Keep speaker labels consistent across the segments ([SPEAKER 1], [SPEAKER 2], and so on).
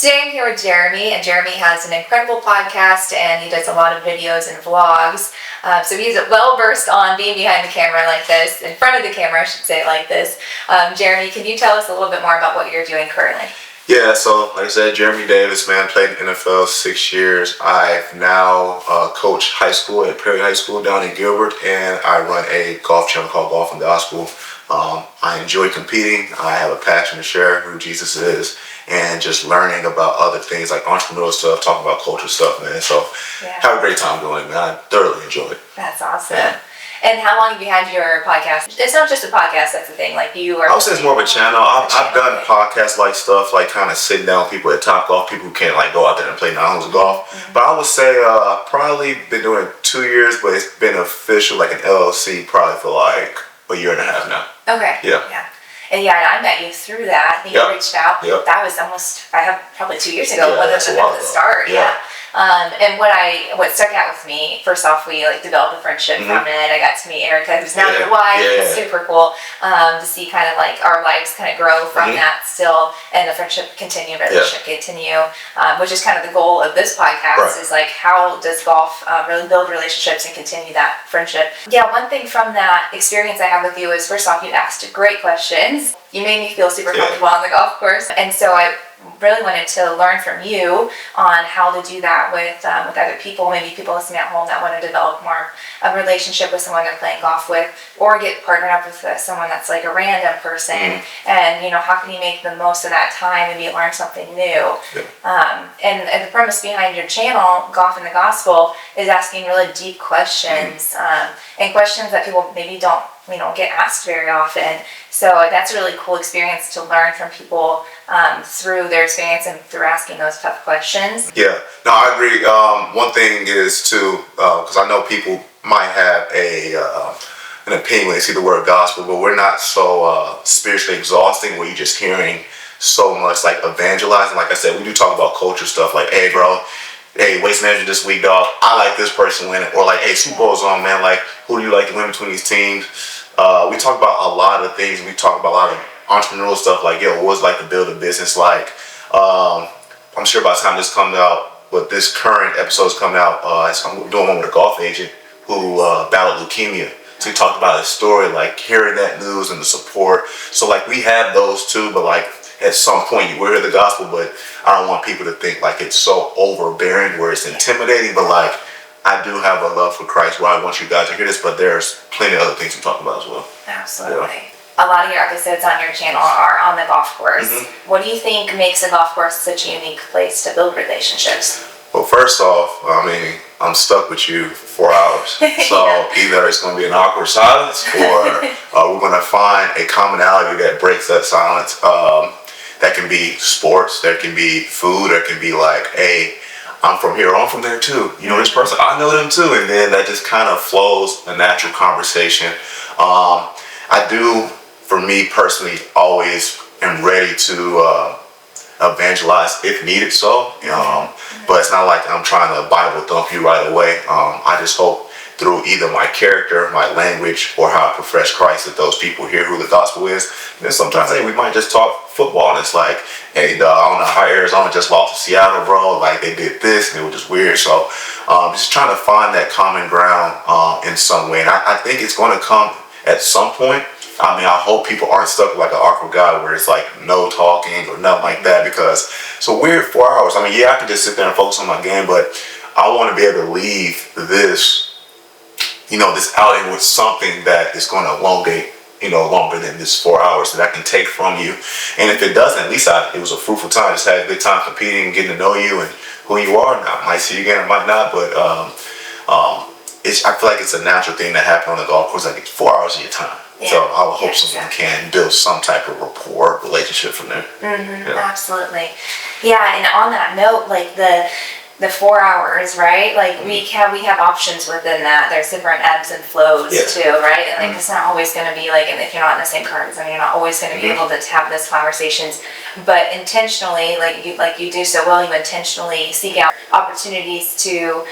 [SPEAKER 1] Today I'm here with Geremy, and Geremy has an incredible podcast, and he does a lot of videos and vlogs. So he's well versed on being behind the camera like this, in front of the camera, I should say it like this. Geremy, can you tell us a little bit more about what you're doing currently?
[SPEAKER 2] Yeah, so like I said, Geremy Davis, man, played in the NFL 6 years. I've now coached high school at Prairie High School down in Gilbert, and I run a golf channel called Golf and Gospel. I enjoy competing. I have a passion to share who Jesus is and just learning about other things like entrepreneurial stuff, talking about culture stuff, man. So have a great time doing it, man. I thoroughly enjoy it.
[SPEAKER 1] That's awesome. Yeah. And how long have you had your podcast? It's not just a podcast, that's the thing. Like you are.
[SPEAKER 2] I would say it's more of a channel. I've done podcast like stuff, like kind of sitting down with people at Top Golf, people who can't like go out there and play 9 holes of golf. Mm-hmm. But I would say probably been doing it 2 years, but it's been official, like an LLC, probably for like a year and a half now.
[SPEAKER 1] Okay.
[SPEAKER 2] Yeah.
[SPEAKER 1] And I met you through that. I think you reached out.
[SPEAKER 2] Yep.
[SPEAKER 1] That was probably 2 years ago.
[SPEAKER 2] Yeah, that's a while ago.
[SPEAKER 1] The start. Yeah. And what stuck out with me, first off, we developed a friendship from it. I got to meet Erica, who's now your wife. It's super cool to see kind of like our lives kind of grow from that still, and the friendship continue, relationship continue, which is kind of the goal of this podcast is like how does golf really build relationships and continue that friendship. Yeah, one thing from that experience I have with you is, first off, you asked great questions. You made me feel super comfortable on the golf course, and so I really wanted to learn from you on how to do that with other people, maybe people listening at home that want to develop more a relationship with someone they're playing golf with, or get partnered up with someone that's like a random person, and how can you make the most of that time, maybe learn something new. And the premise behind your channel, Golf and the Gospel, is asking really deep questions, and questions that people maybe don't get asked very often. So that's a really cool experience to learn from people through their experience and through asking those tough questions. Yeah,
[SPEAKER 2] no, I agree. One thing is too, because I know people might have an opinion when they see the word gospel, but we're not so spiritually exhausting where you're just hearing so much like evangelizing. Like I said, we do talk about culture stuff like, hey bro, hey, waste management this week, dog, I like this person winning. Or like, hey, Super Bowl's on, man, like, who do you like to win between these teams? We talk about a lot of things. We talk about a lot of entrepreneurial stuff like, what's like to build a business like. I'm sure by the time this comes out, but this current episode is coming out, I'm doing one with a golf agent who battled leukemia. So he talked about his story, like hearing that news and the support. So like we have those too, but like at some point you will hear the gospel, but I don't want people to think like it's so overbearing where it's intimidating, but like I do have a love for Christ where I want you guys to hear this, but there's plenty of other things to talk about as well.
[SPEAKER 1] Absolutely. A lot of your episodes on your channel are on the golf course. What do you think makes a golf course such a unique place to build relationships?
[SPEAKER 2] Well, first off, I'm stuck with you for 4 hours. So either it's going to be an awkward silence or we're going to find a commonality that breaks that silence. That can be sports, there can be food, there can be like, hey, I'm from here, I'm from there too. You know this person, I know them too. And then that just kind of flows a natural conversation. I do, for me personally, always am ready to evangelize if needed so. But it's not like I'm trying to Bible thump you right away. I just hope through either my character, my language, or how I profess Christ that those people hear who the gospel is. And then sometimes, hey, we might just talk football and it's like, hey, I don't know how Arizona just lost to Seattle, bro. Like they did this and it was just weird. So just trying to find that common ground in some way. And I think it's going to come at some point. I hope people aren't stuck with like an awkward guy where it's like no talking or nothing like that, because it's a weird 4 hours. I could just sit there and focus on my game, but I want to be able to leave this outing with something that is going to elongate, longer than this 4 hours that I can take from you. And if it doesn't, at least it was a fruitful time. Just had a good time competing and getting to know you and who you are. And I might see you again, I might not, but I feel like it's a natural thing that happens on the golf course. Like it's 4 hours of your time. So I would hope someone can build some type of rapport, relationship from there.
[SPEAKER 1] Absolutely. Yeah, and on that note, like the 4 hours, right? Like we have options within that. There's different ebbs and flows too, right? And like it's not always going to be like, and if you're not in the same cards, you're not always going to be able to have those conversations. But intentionally, like you do so well, you intentionally seek out opportunities to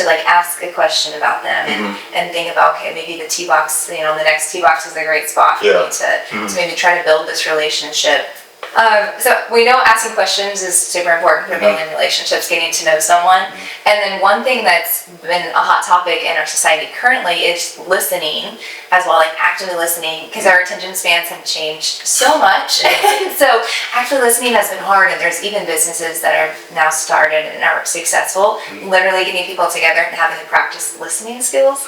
[SPEAKER 1] like ask a question about them and think about, okay, maybe the tee box, the next tee box is a great spot for me to maybe try to build this relationship So we know asking questions is super important for building relationships, getting to know someone. And then one thing that's been a hot topic in our society currently is listening as well, like actively listening, because our attention spans have changed so much. So active listening has been hard, and there's even businesses that are now started and are successful, literally getting people together and having to practice listening skills.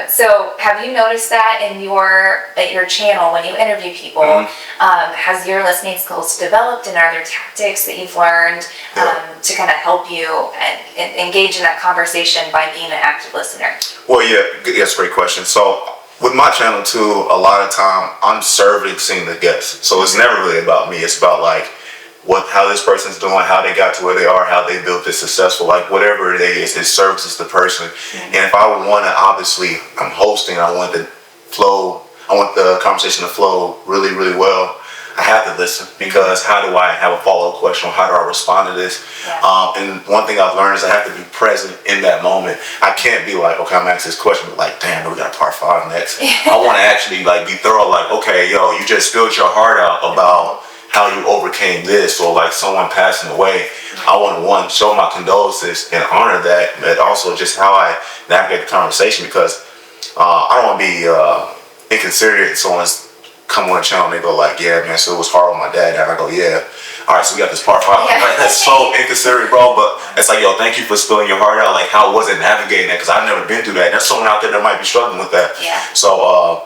[SPEAKER 1] So have you noticed that in your channel when you interview people? Has your listening skills developed, and are there tactics that you've learned to kind of help you and engage in that conversation by being an active listener?
[SPEAKER 2] Well, yes, great question. So with my channel too, a lot of time I'm servicing the guests. So it's never really about me. It's about like how this person's doing, how they got to where they are, how they built this successful, like whatever it is, it services the person. And if I want to, obviously, I'm hosting, I want the conversation to flow really, really well. I have to listen, because how do I have a follow-up question? How do I respond to this? And one thing I've learned is I have to be present in that moment. I can't be like, okay, I'm asking this question, but like, damn, we got a part 5 next. I want to actually like be thorough, like, okay, yo, you just spilled your heart out about how you overcame this, or like someone passing away. I want to show my condolences and honor that, but also just how I navigate the conversation, because I don't want to be inconsiderate. Someone's come on the channel and they go like, yeah, man, so it was hard on my dad. And I go, yeah. All right, so we got this part 5. Like, that's so inconsiderate, bro. But it's like, yo, thank you for spilling your heart out. Like, how was it navigating that? Because I've never been through that. There's someone out there that might be struggling with that. So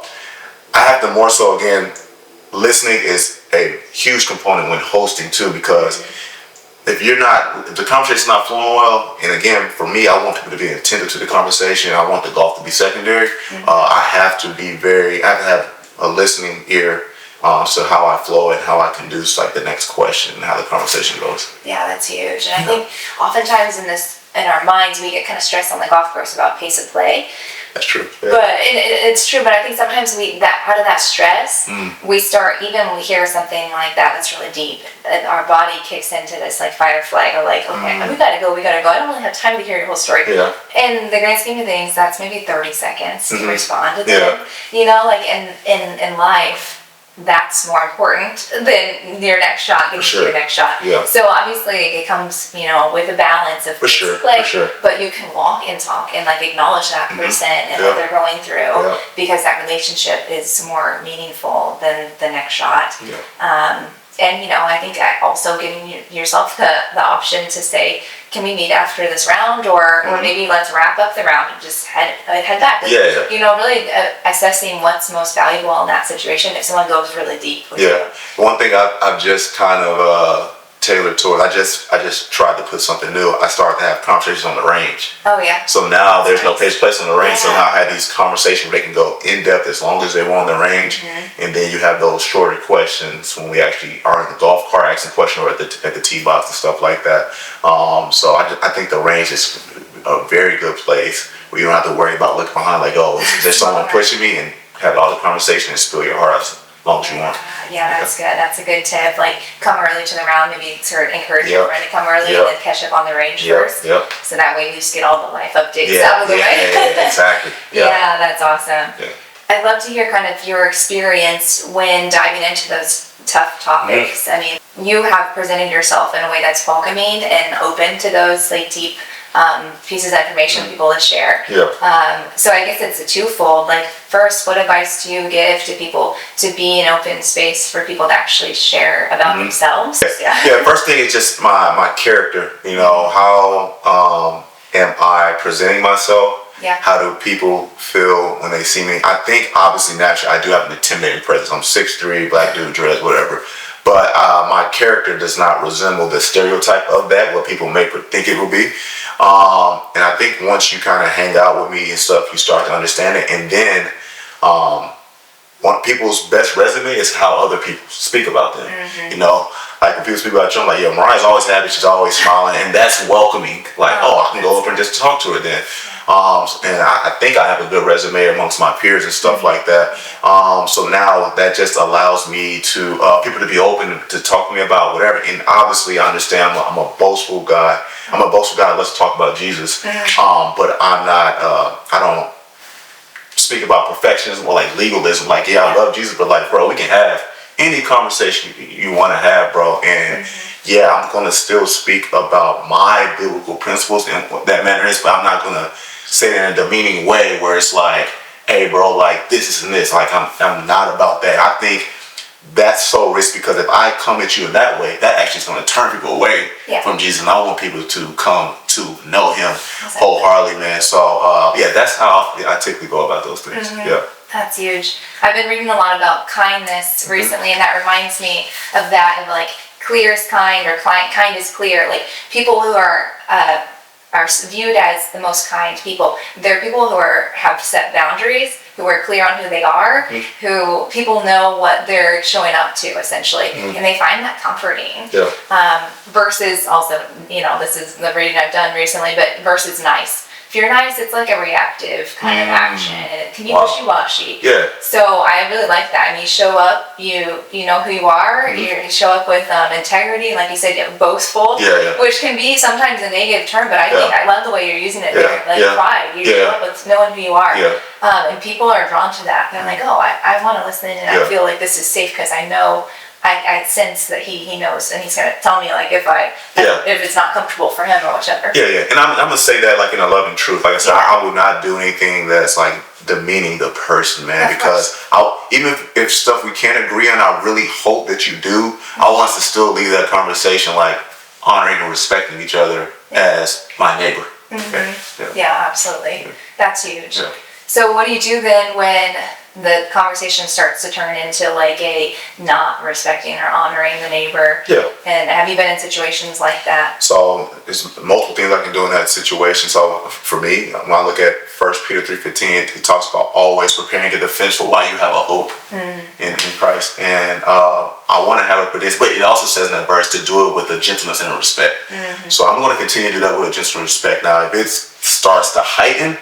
[SPEAKER 2] I have to more so, again, listening is a huge component when hosting too, because if the conversation's not flowing well, and again, for me, I want people to be attentive to the conversation. I want the golf to be secondary. I have to have a listening ear, so how I flow and how I conduce like the next question and how the conversation goes.
[SPEAKER 1] Yeah, that's huge. And I think oftentimes in our minds we get kind of stressed on the golf course about pace of play.
[SPEAKER 2] That's true. Yeah.
[SPEAKER 1] But it's true. But I think sometimes out of that stress, we start, even when we hear something like that's really deep, and our body kicks into this like fight or flight, or like, okay, we gotta go. I don't really have time to hear your whole story. In the grand scheme of things, that's maybe 30 seconds to respond to them. You know, like in life, that's more important than your next shot, getting to your next shot. So obviously it comes, with a balance of play, but you can walk and talk and like acknowledge that person and what they're going through, because that relationship is more meaningful than the next shot. And I think also giving yourself the option to say, can we meet after this round, or maybe let's wrap up the round and just head back. Really assessing what's most valuable in that situation if someone goes really deep with you.
[SPEAKER 2] One thing I've just kind of tailored toward, I just tried to put something new. I started to have conversations on the range. So now there's no place on the range. So now I have these conversations where they can go in depth as long as they want on the range. And then you have those shorter questions when we actually are in the golf cart asking questions, or at the tee box and stuff like that. So I think the range is a very good place where you don't have to worry about looking behind like, oh, is there someone pushing me, and have all the conversation and spill your heart out as long as you want.
[SPEAKER 1] Yeah, that's good. That's a good tip. Like, come early to the round, maybe sort of encourage your friend to come early and then catch up on the range first. So that way you just get all the life updates out of the way.
[SPEAKER 2] Exactly.
[SPEAKER 1] Yeah, that's awesome. I'd love to hear kind of your experience when diving into those tough topics. I mean, you have presented yourself in a way that's welcoming and open to those like deep pieces of information for people to share. So I guess it's a twofold. Like, first, what advice do you give to people to be an open space for people to actually share about themselves?
[SPEAKER 2] First thing is just my character. How am I presenting myself? How do people feel when they see me? I think obviously naturally I do have an intimidating presence. I'm 6'3", black dude, dreads, whatever. But my character does not resemble the stereotype of that, what people may think it will be. And I think once you kind of hang out with me and stuff, you start to understand it. And then one people's best resume is how other people speak about them. Like when people speak about you, I'm like, Mariah's always happy, she's always smiling, and that's welcoming. Like, I can go up and just talk to her then. And I think I have a good resume amongst my peers and stuff like that. So now that just allows me to people to be open to talk to me about whatever. And obviously, I understand I'm a boastful guy. I'm a boastful guy. Let's talk about Jesus. But I'm not. I don't speak about perfectionism or like legalism. Like, I love Jesus, but like, bro, we can have any conversation you want to have, bro. And yeah, I'm gonna still speak about my biblical principles and what that matter is, but I'm not gonna say it in a demeaning way where it's like, hey, bro, like this and this. Like I'm not about that. I think that's so risky because if I come at you in that way, that actually is going to turn people away from Jesus. And I want people to come to know Him wholeheartedly, man. So yeah, that's how I typically go about those things. Yeah.
[SPEAKER 1] That's huge. I've been reading a lot about kindness recently, and that reminds me of that, of like clear is kind, or kind is clear. Like people who are viewed as the most kind people. They're people who have set boundaries, who are clear on who they are, who people know what they're showing up to, essentially, and they find that comforting. Versus also, this is the reading I've done recently, but versus nice. If you're nice, it's like a reactive kind of action, and it can be wishy-washy.
[SPEAKER 2] Yeah.
[SPEAKER 1] So I really like that. I mean, you show up, you know who you are, you show up with integrity, like you said, boastful, which can be sometimes a negative term, but I think I love the way you're using it there. Like pride, you show up with knowing who you are. And people are drawn to that. They're like, oh, I want to listen, and I feel like this is safe because I know, I sense that he knows, and he's gonna tell me like if it's not comfortable for him or whichever.
[SPEAKER 2] And I'm gonna say that like in a loving truth. Like I said, I will not do anything that's like demeaning the person, man. Because even if stuff we can't agree on, I really hope that you do. I want us to still leave that conversation like honoring and respecting each other as my neighbor.
[SPEAKER 1] Yeah, absolutely. That's huge. So what do you do then when the conversation starts to turn into like a not respecting or honoring the neighbor? And have you been in situations like that?
[SPEAKER 2] So there's multiple things I can do in that situation. So for me, when I look at 1 Peter 3:15, it talks about always preparing to defend for why you have a hope in Christ. And I want to have it for this, but it also says in that verse to do it with a gentleness and a respect. So I'm going to continue to do that with a gentleness and respect. Now, if it starts to heighten,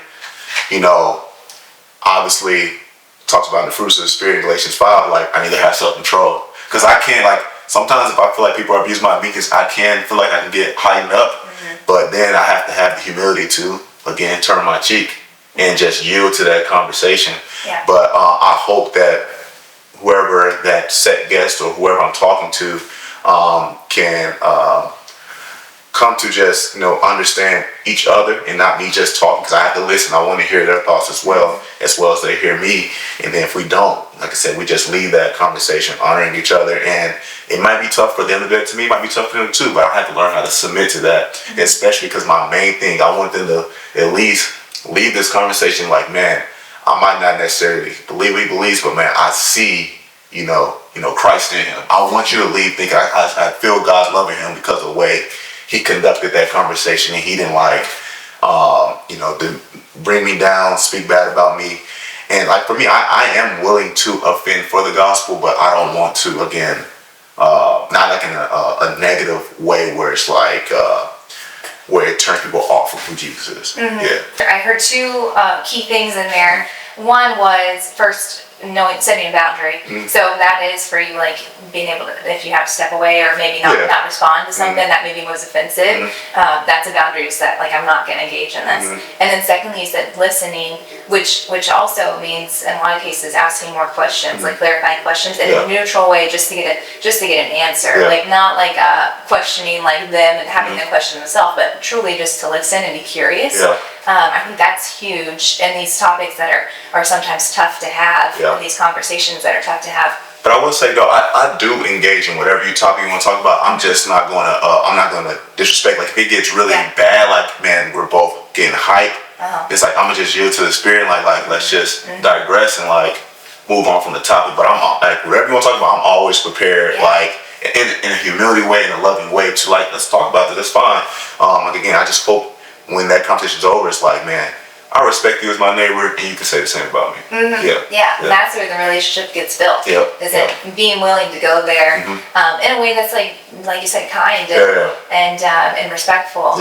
[SPEAKER 2] obviously, talks about the fruits of the Spirit in Galatians 5, like I need to have self-control. Because I can't, like, sometimes if I feel like people are abusing my weakness, I can feel like I can get heightened up. But then I have to have the humility to, again, turn my cheek and just yield to that conversation. But I hope that whoever that set guest or whoever I'm talking to can come to just understand each other and not me just talking, because I have to listen. I want to hear their thoughts as well as they hear me. And then if we don't, like I said, we just leave that conversation honoring each other. And it might be tough for them to do it to me, it might be tough for them too, but I have to learn how to submit to that. Especially because my main thing, I want them to at least leave this conversation like, man, I might not necessarily believe what he believes, but man, I see Christ in him. I want you to leave thinking I feel God's loving him because of the way he conducted that conversation, and he didn't to bring me down, speak bad about me. And like for me, I am willing to offend for the gospel, but I don't want to, again, not like in a negative way where it's like where it turns people off of who Jesus is.
[SPEAKER 1] I heard two key things in there. One was first setting a boundary. So that is for you, like being able to, if you have to step away or maybe not respond to something that maybe was offensive, that's a boundary you set, like I'm not going to engage in this. And then secondly, you said listening, which also means in a lot of cases asking more questions, like clarifying questions in a neutral way, just to get an answer, like not like questioning like them and having them question themselves, but truly just to listen and be curious. I think that's huge in these topics that are sometimes tough to have, in these conversations that are tough to have.
[SPEAKER 2] But I will say though, I do engage in whatever you want to talk about. I'm just not going to, I'm not going to disrespect. Like if it gets really bad, like man, we're both getting hyped. It's like I'm gonna just yield to the Spirit, like let's just digress and like move on from the topic. But I'm like whatever you want to talk about, I'm always prepared, like in a humility way, in a loving way to like let's talk about this. That's fine. Like again, I just hope when that conversation's over, it's like, man, I respect you as my neighbor, and you can say the same about me.
[SPEAKER 1] And that's where the relationship gets built. Is it being willing to go there in a way that's like you said, kind and respectful.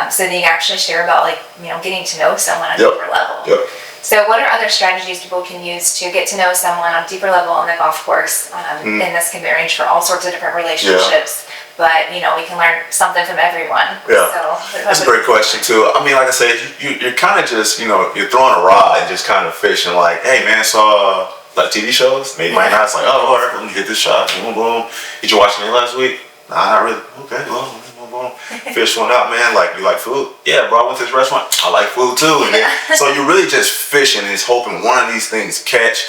[SPEAKER 1] So that you can actually share about getting to know someone on a deeper level. So what are other strategies people can use to get to know someone on a deeper level on the golf course? And this can be arranged for all sorts of different relationships. But we can learn something from everyone. So
[SPEAKER 2] that's a great question too. I mean, like I said, you're kind of just you're throwing a rod and just kind of fishing. Like, hey man, so like TV shows. Maybe not. It's like, oh, all right, let me hit this shot. Boom, boom. Did you watch any last week? Nah, not really. Okay, well, boom, boom. Fish one out, man. Like, you like food? Yeah, bro, I went to this restaurant. I like food too. And then, so you're really just fishing and it's hoping one of these things catch.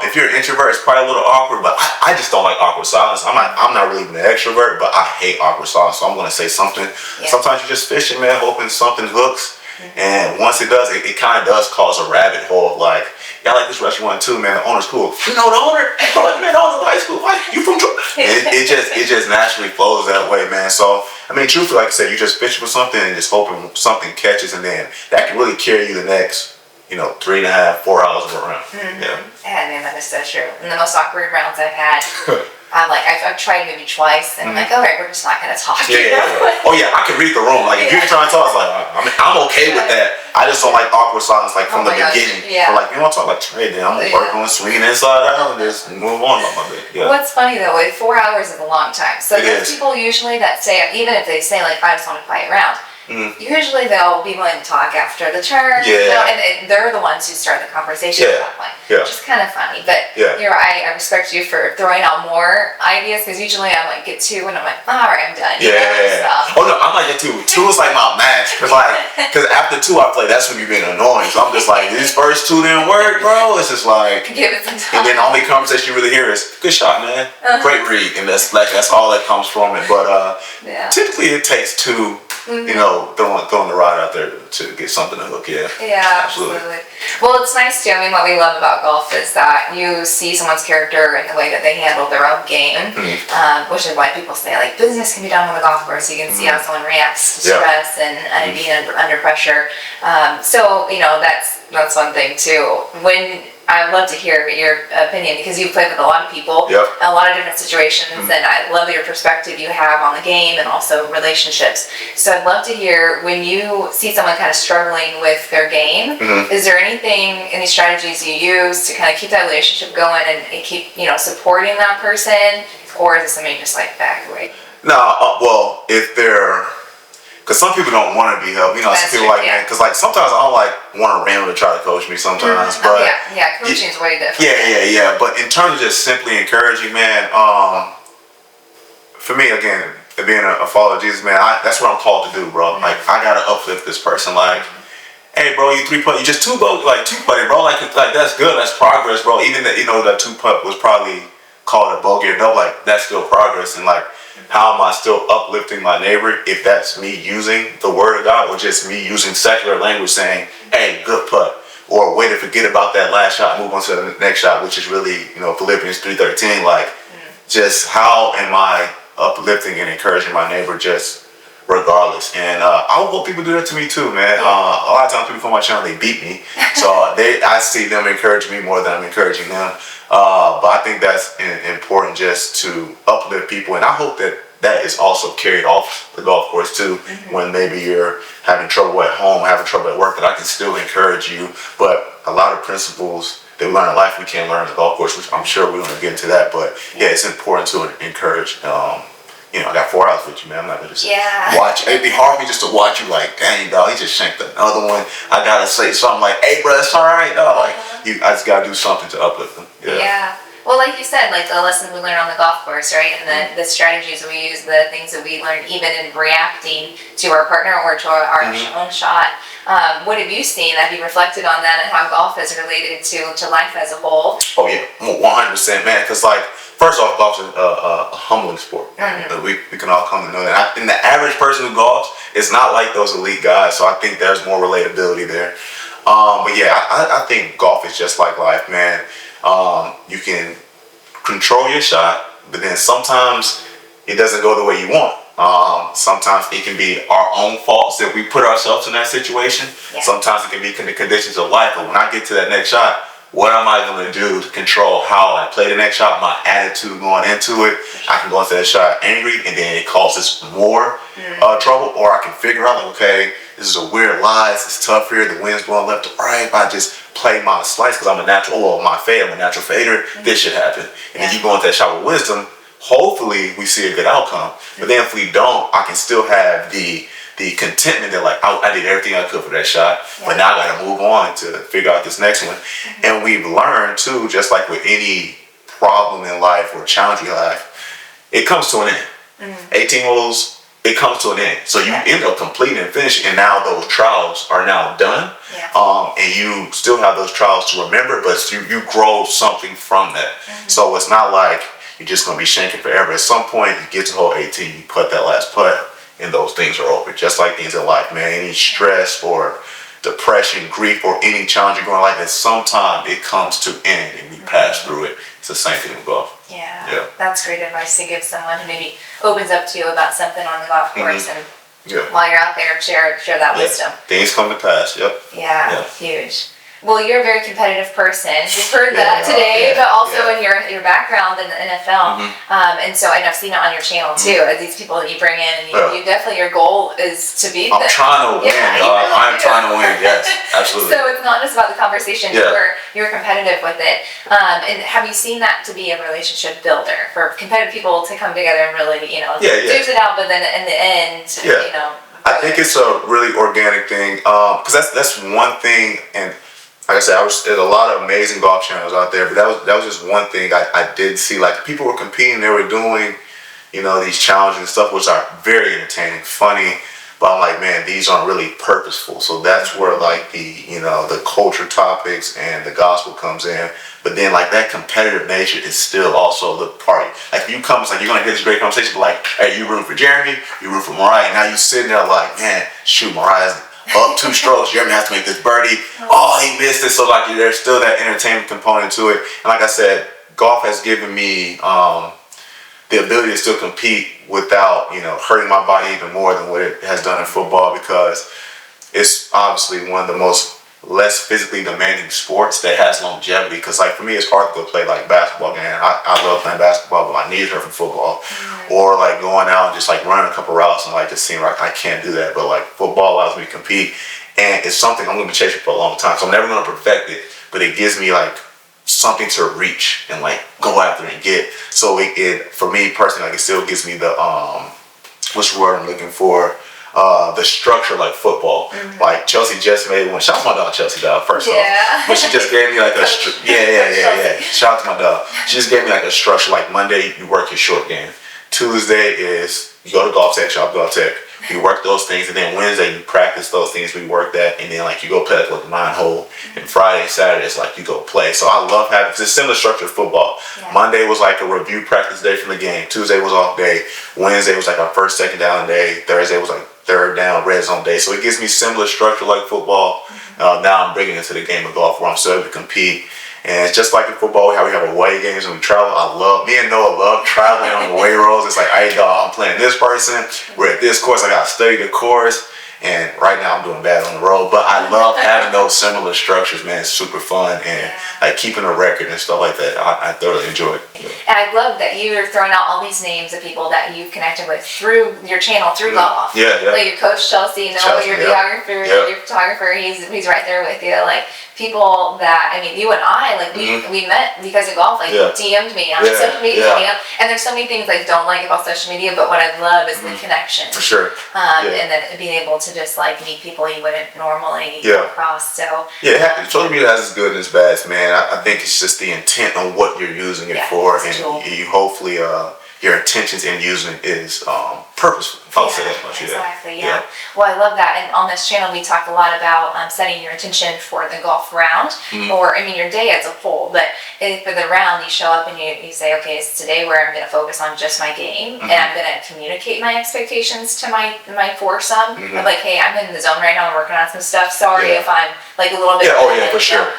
[SPEAKER 2] If you're an introvert, it's probably a little awkward, but I just don't like awkward silence. I'm not really even an extrovert, but I hate awkward silence. So I'm gonna say something. Yeah. Sometimes you're just fishing, man, hoping something hooks. And once it does, it kind of does cause a rabbit hole. Like, yeah, I like this restaurant too, man. The owner's cool. You know the owner? Hey, bro, man, the owner of high school. Why? You from? It just naturally flows that way, man. So I mean, truthfully, like I said, you just fishing for something and just hoping something catches, and then that can really carry you the next, 3.5, 4 hours of a round. Yeah.
[SPEAKER 1] Yeah, man, that is so true. And the most awkward rounds I've had, I've tried maybe twice, and I'm like, all right, we're just not gonna talk.
[SPEAKER 2] Yeah. Oh yeah, I can read the room. Like if you're trying to talk, it's like I'm okay with that. I just don't like awkward silence, like from the beginning. Yeah. Or like, you want to talk like, hey, then I'm gonna work on swinging inside out and just move on about my bed. Yeah.
[SPEAKER 1] What's funny though, 4 hours is a long time. So there's people usually that say, even if they say like, I just want to play around. Usually they'll be willing to talk after the turn, and they're the ones who start the conversation at that point, which is kind of funny. But I respect you for throwing out more ideas, because usually I'm like, get 2 and I'm like, all right, I'm done.
[SPEAKER 2] Oh no, I'm like that too. 2 is like my max, because after 2 I play, that's when you're being annoying. So I'm just like, these first 2 didn't work, bro. It's just like,
[SPEAKER 1] give it some time.
[SPEAKER 2] And then the only conversation you really hear is, good shot, man. Great read, and that's all that comes from it. But typically it takes 2. Throwing the rod out there to get something to hook.
[SPEAKER 1] Yeah, absolutely. Well, it's nice too. I mean, what we love about golf is that you see someone's character in the way that they handle their own game, which is why people say like business can be done on the golf course. You can see how someone reacts to stress and being under pressure. So that's one thing too. I'd love to hear your opinion, because you've played with a lot of people, a lot of different situations, and I love your perspective you have on the game and also relationships. So I'd love to hear, when you see someone kind of struggling with their game, is there any strategies you use to kind of keep that relationship going and keep, supporting that person, or is it something just like back away?
[SPEAKER 2] No, well, if they're, because some people don't want to be helped. Some people man, because sometimes I don't want to randomly try to coach me sometimes. But
[SPEAKER 1] coaching is way different.
[SPEAKER 2] Yeah. But in terms of just simply encouraging, man, for me, again, being a follower of Jesus, man, that's what I'm called to do, bro. Like, I gotta uplift this person. Like, hey, bro, you 3-putt, you just 2-putting, bro. Like that's good. That's progress, bro. Even that, that 2-putt was probably called a bogey or double. Like, that's still progress. And how am I still uplifting my neighbor if that's me using the word of God, or just me using secular language saying, hey, good putt, or way to forget about that last shot, move on to the next shot, which is really, Philippians 3:13. Just how am I uplifting and encouraging my neighbor just regardless? And I hope people do that to me too, man. A lot of times people from my channel, they beat me. So I see them encouraging me more than I'm encouraging them. But I think that's important, just to uplift people. And I hope that is also carried off the golf course too. When maybe you're having trouble at home, having trouble at work, that I can still encourage you. But a lot of principles that we learn in life, we can't learn on the golf course, which I'm sure we're going to get into that. But it's important to encourage. I got 4 hours with you, man. I'm not gonna just watch. It'd be hard for me just to watch you. Like, dang, dog, he just shanked another one. I gotta say something like, hey, bro, it's all right, dog. I just gotta do something to uplift them.
[SPEAKER 1] Yeah. Well, like you said, the lessons we learn on the golf course, right? And the strategies we use, the things that we learn even in reacting to our partner or to our own shot. What have you seen that you reflected on that, and how golf is related to life as a whole?
[SPEAKER 2] Oh yeah, 100%, man. Because first off, golf's a humbling sport. We can all come to know that. And the average person who golfs is not like those elite guys. So I think there's more relatability there. But yeah, I think golf is just like life, man. You can control your shot, but then sometimes it doesn't go the way you want. Sometimes it can be our own faults that we put ourselves in that situation. Sometimes it can be the conditions of life. But when I get to that next shot, what am I going to do to control how I play the next shot, my attitude going into it? I can go into that shot angry, and then it causes more trouble. Or I can figure out, okay, this is a weird lie. It's tough here. The wind's going left to right. If I just play my slice, because I'm a natural fader, this should happen. And then you go into that shot with wisdom. Hopefully we see a good outcome. But then if we don't, I can still have the the contentment that like I did everything I could for that shot,
[SPEAKER 1] Yeah.
[SPEAKER 2] but now I got to move on to figure out this next one. And we've learned too, just like with any problem in life or challenge in life, it comes to an end. 18 holes, it comes to an end. So you end up completing and finishing, and now those trials are now done. And you still have those trials to remember, but you grow something from that. So it's not like you're just going to be shanking forever. At some point, you get to hole 18, you put that last putt, and those things are over. Just like things in life, man. Any stress or depression, grief, or any challenge you're going to life, at some time it comes to end, and we pass through it. It's the same thing with golf.
[SPEAKER 1] Yeah, that's great advice to give someone who maybe opens up to you about something on the golf course, and while you're out there, share that wisdom.
[SPEAKER 2] Things come to pass.
[SPEAKER 1] Yeah, huge. Well, you're a very competitive person. We've heard that today, but also in your background in the NFL. And so I've seen it on your channel too, as these people that you bring in, and you definitely, your goal is to beat them.
[SPEAKER 2] I'm trying to win, I'm trying to win, yes, absolutely.
[SPEAKER 1] So it's not just about the conversation, you're competitive with it. And have you seen that to be a relationship builder for competitive people to come together and really, juice it out, but then in the end,
[SPEAKER 2] I think it's a really organic thing, because that's one thing, and like I said, there's a lot of amazing golf channels out there, but that was just one thing I did see. Like, people were competing, they were doing, these challenges and stuff, which are very entertaining, funny, but I'm like, man, these aren't really purposeful. So that's where like the culture topics and the gospel comes in. But then like that competitive nature is still also the party. Like, if you come, it's like you're gonna hear this great conversation, but like, hey, you rooting for Geremy, you rooting for Mariah, now you sitting there like, man, shoot, Mariah's up 2 strokes, Geremy has to make this birdie. Oh, he missed it. So like, there's still that entertainment component to it. And like I said, golf has given me the ability to still compete without hurting my body even more than what it has done in football, because it's obviously one of the most less physically demanding sports that has longevity. Because like, for me, it's hard to go play like basketball again. I love playing basketball, but my knees hurt from football. Or like going out and just like running a couple routes, and like just seeing like I can't do that. But like, football allows me to compete, and it's something I'm gonna be chasing for a long time. So I'm never gonna perfect it, but it gives me like something to reach and like go after and get. So it for me personally, like, it still gives me the what's the word I'm looking for? The structure like football. Like, Chelsea just made one. Shout out to my dog Chelsea, dog, first off. But she just gave me like a shout out to my dog. She just gave me like a structure. Like, Monday you work your short game. Tuesday is you go to Golf Tech, shop Golf Tech. You work those things, and then Wednesday you practice those things. We work that, and then like you go play like with the 9-hole. And Friday, Saturday is like you go play. So I love having, it's a similar structure to football. Monday was like a review practice day from the game. Tuesday was off day. Wednesday was like our first, second down day. Thursday was like third down, red zone day. So it gives me similar structure like football. Now I'm bringing it to the game of golf where I'm still able to compete. And it's just like in football, how we have away games and we travel. Me and Noah love traveling on the away roads. It's like, hey, dog, I'm playing this person. We're at this course. I got to study the course. And right now I'm doing bad on the road. But I love having those similar structures, man. It's super fun. And like keeping a record and stuff like that, I thoroughly enjoy it.
[SPEAKER 1] And I love that you're throwing out all these names of people that you've connected with through your channel, through golf. Like your coach, Chelsea, Noah, your videographer, your photographer, he's right there with you. Like, people that, I mean, you and I, like, we met because of golf. Like, you DM'd me on social media, and there's so many things I don't like about social media, but what I love is the connection.
[SPEAKER 2] For sure.
[SPEAKER 1] And then being able to just like meet people you wouldn't normally come across. So
[SPEAKER 2] social media has its good and its bad, man. I think it's just the intent on what you're using it for, and you hopefully your intentions in using it is purposeful. I'll say that much.
[SPEAKER 1] Exactly. Well, I love that. And on this channel, we talk a lot about setting your intention for the golf round, or I mean your day as a whole. But for the round, you show up and you say, okay, it's today where I'm going to focus on just my game, and I'm going to communicate my expectations to my foursome. Of like, hey, I'm in the zone right now. I'm working on some stuff. Sorry if I'm like a little bit.
[SPEAKER 2] For sure.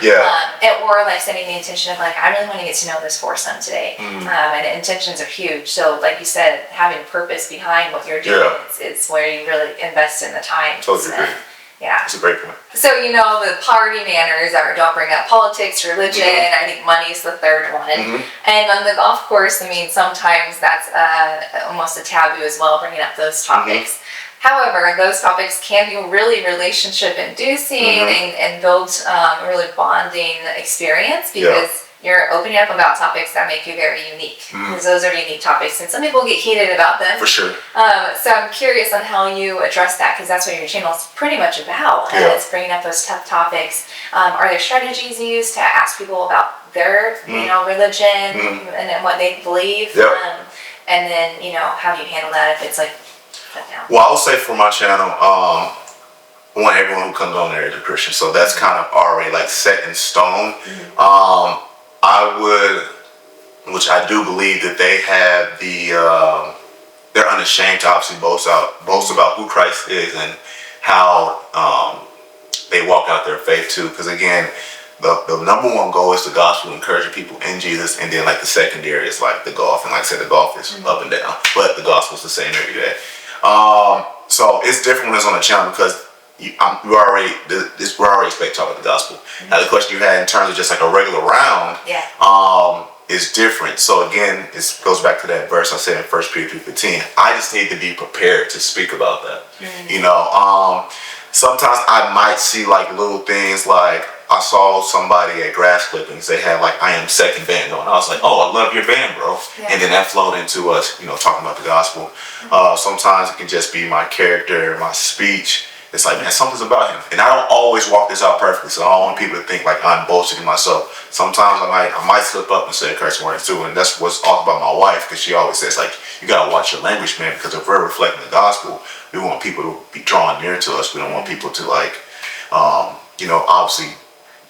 [SPEAKER 1] Or like setting the intention of like, I really want to get to know this foursome today. And intentions are huge. So like you said, having purpose behind what you're doing is where you really invest in the time.
[SPEAKER 2] Totally agree. That's a great point.
[SPEAKER 1] So, the party manners are don't bring up politics, religion. I think money's the third one. And on the golf course, I mean, sometimes that's almost a taboo as well, bringing up those topics. However, those topics can be really relationship inducing and build a really bonding experience, because you're opening up about topics that make you very unique, because those are unique topics, and some people get heated about them.
[SPEAKER 2] For sure.
[SPEAKER 1] So I'm curious on how you address that, because that's what your channel is pretty much about. It's bringing up those tough topics. Are there strategies you use to ask people about their, religion and what they believe? And then, how do you handle that if it's like shut down?
[SPEAKER 2] Well, I would say for my channel, I want everyone who comes on there is a Christian, so that's kind of already like set in stone. I would, which I do believe that they have they're unashamed to obviously boast about who Christ is and how they walk out their faith too. Because again, the number one goal is the gospel, encouraging people in Jesus, and then like the secondary is like the golf, and like I said, the golf is up and down, but the gospel is the same every day. So it's different when it's on the channel because we're already expect to talk about the gospel. Now the question you had in terms of just like a regular round, is different. So again, it goes back to that verse I said in 1 Peter 2:15. I just need to be prepared to speak about that. Sometimes I might see like little things, like I saw somebody at grass clippings, they had like I Am Second band going. I was like, oh, I love your band, bro. And then that flowed into us, talking about the gospel. Sometimes it can just be my character, my speech. It's like, man, something's about him. And I don't always walk this out perfectly, so I don't want people to think like I'm bullshitting myself. Sometimes I might slip up and say a curse word too, and that's what's awesome about my wife, because she always says like, you gotta watch your language, man, because if we're reflecting the gospel, we want people to be drawn near to us. We don't want people to like, obviously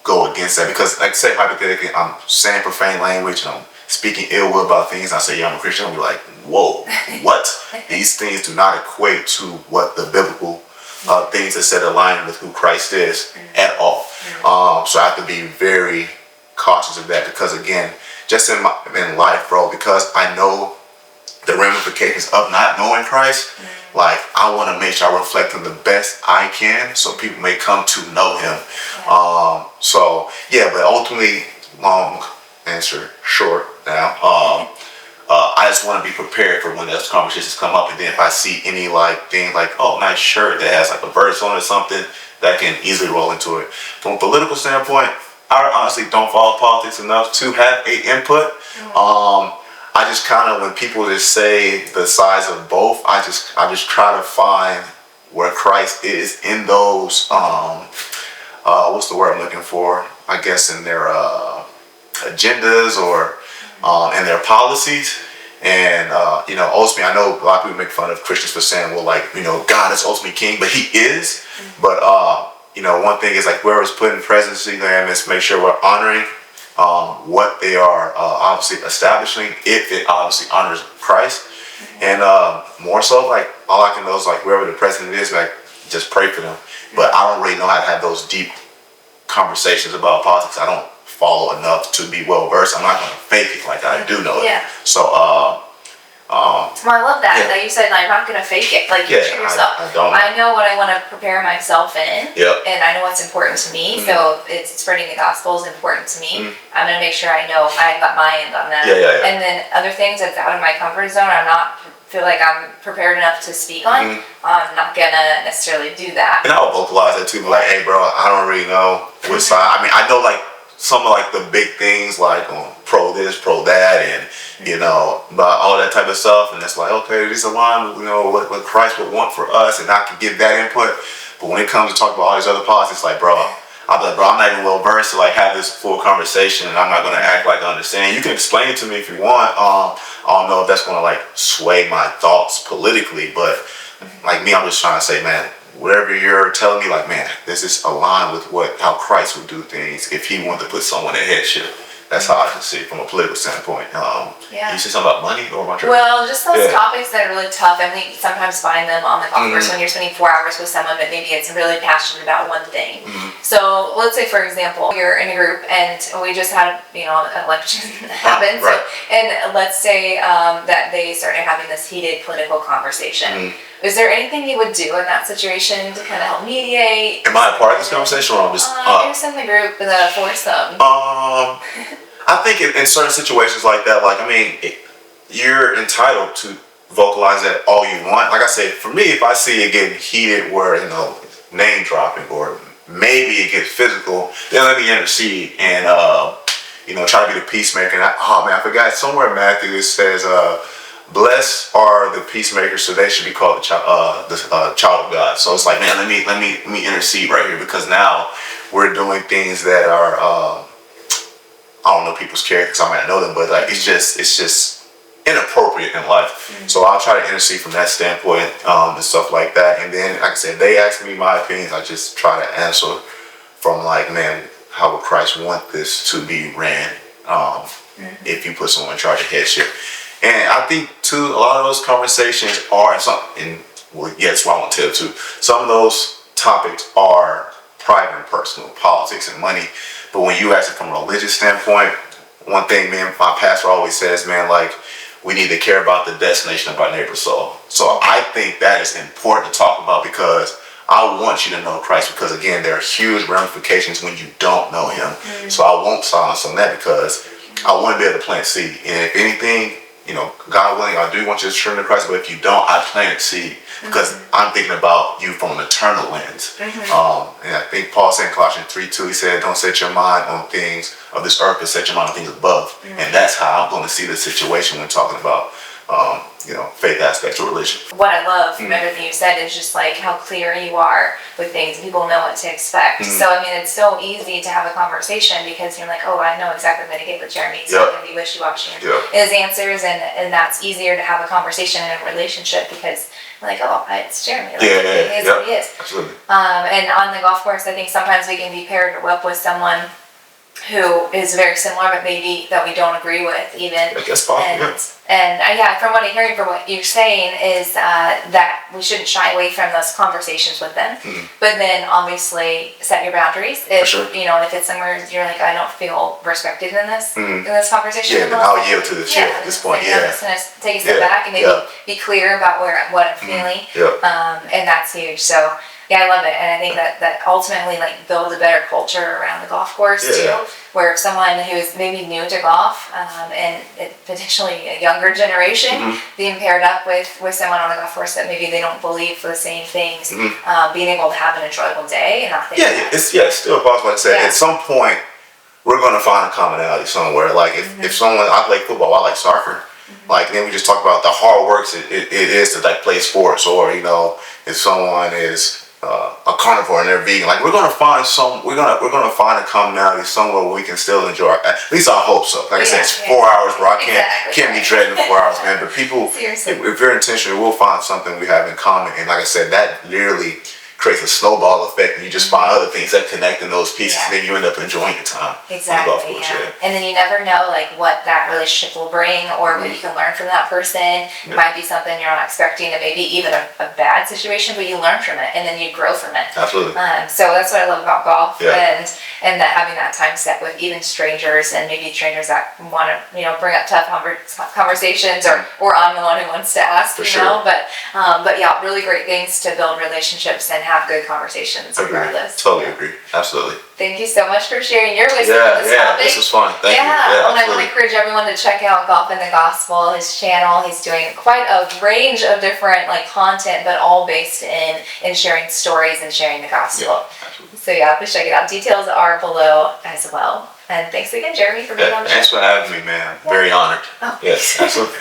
[SPEAKER 2] go against that, because like say hypothetically, I'm saying profane language and I'm speaking ill will about things, and I say, yeah, I'm a Christian, I'll be like, whoa, what? These things do not equate to what the biblical things that said align with who Christ is at all. So I have to be very cautious of that, because again, just in life, bro, because I know the ramifications of not knowing Christ, like I want to make sure I reflect him the best I can, so people may come to know him. But ultimately, long answer short now, I just want to be prepared for when those conversations come up, and then if I see any like thing like, oh, nice shirt that has like a verse on it or something, that can easily roll into it. From a political standpoint, I honestly don't follow politics enough to have a input. I just kind of, when people just say the size of both, I just try to find where Christ is in those what's the word I'm looking for? I guess in their agendas or in their policies. And ultimately, I know a lot of people make fun of Christians for saying, well, like, God is ultimately king, but he is. But one thing is like, whoever's putting presidency there, let's make sure we're honoring what they are obviously establishing, if it obviously honors Christ. And more so, like, all I can know is like, whoever the president is, like, just pray for them. But I don't really know how to have those deep conversations about politics. I don't follow enough to be well versed. I'm not going to fake it like I do know it. So
[SPEAKER 1] well, I love that you said like, I'm not going to fake it, like you treat yourself. I know what I want to prepare myself in, and I know what's important to me. So it's spreading the gospel is important to me. I'm going to make sure I know I've got my end on that. And then other things that's out of my comfort zone, I'm not feel like I'm prepared enough to speak on. I'm not gonna necessarily do that.
[SPEAKER 2] And I'll vocalize that too, like, hey bro, I don't really know which side. I mean, I know like some of like the big things, like pro this, pro that, and about all that type of stuff, and it's like, okay, this align with what Christ would want for us, and I can give that input. But when it comes to talk about all these other politics, like, bro, I'm like, bro, I'm not even well versed to like have this full conversation, and I'm not gonna act like I understand. You can explain it to me if you want. I don't know if that's gonna like sway my thoughts politically, but like me, I'm just trying to say, man, whatever you're telling me, like, man, this is aligned with how Christ would do things if he wanted to put someone in headship. That's how I can see it from a political standpoint. You said something about money or about
[SPEAKER 1] Well, just those topics that are really tough, and we sometimes find them on the golf course when you're spending 4 hours with someone, but maybe it's really passionate about one thing. So let's say, for example, you're in a group and we just had an election happen. And let's say that they started having this heated political conversation. Is there anything you would do in that situation to kind of help mediate?
[SPEAKER 2] Am I a part of this conversation, or I'm just?
[SPEAKER 1] You're in the group, the foursome.
[SPEAKER 2] I think in certain situations like that, like, I mean, you're entitled to vocalize that all you want. Like I said, for me, if I see it getting heated, where name dropping, or maybe it gets physical, then let me intercede and try to be the peacemaker. And I forgot somewhere in Matthew it says, "Blessed are the peacemakers, so they should be called the child of God." So it's like, man, let me intercede right here, because now we're doing things that are I don't know people's characters. I might not know them, but like it's just inappropriate in life. So I'll try to intercede from that standpoint, and stuff like that. And then, like I said, they ask me my opinions. I just try to answer from like, man, how would Christ want this to be ran? If you put someone in charge of headship. And I think too, a lot of those conversations are, that's what I want to tell too. Some of those topics are private and personal, politics and money. But when you ask it from a religious standpoint, one thing, man, my pastor always says, man, like, we need to care about the destination of our neighbor's soul. So I think that is important to talk about, because I want you to know Christ, because again, there are huge ramifications when you don't know him. So I won't silence on that, because I want to be able to plant seed. And if anything, God willing, I do want you to turn to Christ, but if you don't, I plant seed, because I'm thinking about you from an eternal lens. And I think Paul said in Colossians 3:2, he said, "Don't set your mind on things of this earth, but set your mind on things above." And that's how I'm going to see the situation when talking about, faith aspects of religion.
[SPEAKER 1] What I love from everything you said is just like how clear you are with things. People know what to expect. So I mean, it's so easy to have a conversation, because you're like, oh, I know exactly what I'm going to get with Geremy. It's not going to be wishy-washy in his answers, and that's easier to have a conversation in a relationship, because we're like, oh, it's Geremy. Like, he is what he is.
[SPEAKER 2] Absolutely.
[SPEAKER 1] And on the golf course, I think sometimes we can be paired up with someone who is very similar, but maybe that we don't agree with even.
[SPEAKER 2] I guess possible.
[SPEAKER 1] And from what I'm hearing from what you're saying is that we shouldn't shy away from those conversations with them, but then obviously set your boundaries. If if it's somewhere you're like, I don't feel respected in this conversation.
[SPEAKER 2] Yeah, then I'll yield to the chair at this point.
[SPEAKER 1] I'm just gonna take a step back and maybe be clear about what I'm feeling. And that's huge. So. Yeah, I love it, and I think that ultimately like builds a better culture around the golf course too. Where if someone who's maybe new to golf and potentially a younger generation being paired up with someone on the golf course that maybe they don't believe for the same things, being able to have an enjoyable day and not think.
[SPEAKER 2] It's still possible. Like I said, at some point we're going to find a commonality somewhere. Like if someone, I play football, I like soccer. Like then we just talk about the hard works it is to like play sports, or if someone is a carnivore and they're vegan, like we're gonna find a commonality somewhere where we can still enjoy. At least I hope so. Like I said, it's 4 hours, bro. I can't be dreading 4 hours, man. But people, if you're intentional, we'll find something we have in common. And like I said, that literally creates a snowball effect, and you just find other things that connect in those pieces, and then you end up enjoying your time.
[SPEAKER 1] Exactly. And then you never know like what that relationship will bring, or what you can learn from that person. It might be something you're not expecting, and maybe even a bad situation, but you learn from it, and then you grow from it.
[SPEAKER 2] Absolutely.
[SPEAKER 1] So that's what I love about golf, and that having that time set with even strangers, and maybe strangers that want to bring up tough conversations, or I'm the one who wants to ask. But really great things to build relationships and have good conversations regardless.
[SPEAKER 2] Totally agree. Absolutely.
[SPEAKER 1] Thank you so much for sharing your wisdom on this topic.
[SPEAKER 2] This was fun. Thank you.
[SPEAKER 1] And I would encourage everyone to check out Golf in the Gospel, his channel. He's doing quite a range of different content, but all based in sharing stories and sharing the gospel. So please check it out. Details are below as well. And thanks again, Geremy, for being on the show.
[SPEAKER 2] Thanks for having me, man. Very honored. Yes, absolutely.